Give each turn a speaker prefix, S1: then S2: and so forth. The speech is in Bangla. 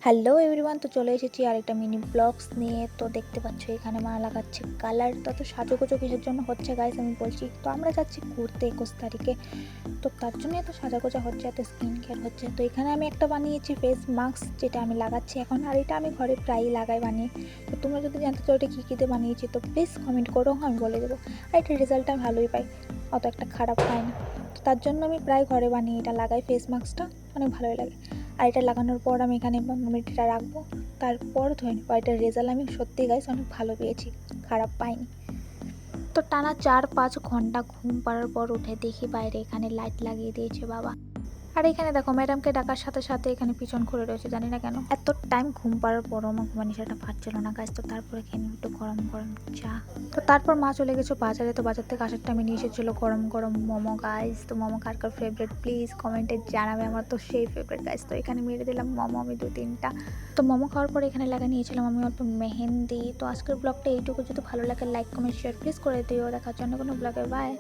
S1: হ্যালো এভরিওয়ান, তো চলে এসেছি আরেকটা মিনি ব্লগস নিয়ে। তো দেখতে পাচ্ছ এখানে মা লাগাচ্ছে কালার। তো সাজুগুজো কিসের জন্য হচ্ছে গাইস আমি বলছি। তো আমরা যাচ্ছি ঘুরতে 21 তারিখে, তো তার জন্য এত সাজাগোজা হচ্ছে, এত স্কিন কেয়ার হচ্ছে। তো এখানে আমি একটা বানিয়েছি ফেস মাস্ক, যেটা আমি লাগাচ্ছি এখন। আর এটা আমি ঘরে প্রায়ই লাগাই বানিয়ে। তো তোমরা যদি জানতে চাও এটা কী কীতে বানিয়েছি তো প্লিজ কমেন্ট করো, আমি বলে দেবো। আর এটার রেজাল্টটা ভালোই পাই, অত একটা খারাপ হয় না। তো তার জন্য আমি প্রায় ঘরে বানিয়ে এটা লাগাই, ফেস মাস্কটা অনেক ভালোই লাগে। আর এটা লাগানোর পর আমি এখানে মিনিটটা রাখবো, তারপর ধরে নেবো। এটার রেজাল্ট আমি সত্যি গাইস অনেক ভালো পেয়েছি, খারাপ পাইনি। তো টানা 4-5 ঘন্টা ঘুম পাড়ার পর উঠে দেখি বাইরে এখানে লাইট লাগিয়ে দিয়েছে বাবা। আর এখানে দেখো ম্যাডামকে ডাকার সাথে সাথে এখানে পিছন খুলে রয়েছে, জানি না কেন। এত টাইম ঘুম পাড়ার পরও আমার ঘুমানিসাটা পাচ্ছিল না গাইস। তো তারপরে খেয়ে নিই একটু গরম গরম চা। তো তারপর মা চলে গেছে বাজারে। তো বাজার থেকে আসার টাইমে নিয়ে এসেছিলো গরম গরম মোমো গাইস। তো মোমো কার কার ফেভারিট প্লিজ কমেন্টে জানাবে, আমার তো সেই ফেভারিট গাইস। তো এখানে মেরে দিলাম মোমো আমি 2-3টা। তো মোমো খাওয়ার পর এখানে লাগা নিয়েছিলাম আমি অল্প মেহেন্দি। তো আজকের ব্লগটা এইটুকু, যদি ভালো লাগে লাইক কমেন্ট শেয়ার প্লিজ করে দিও। দেখার জন্য কোনো ব্লগে, বাই।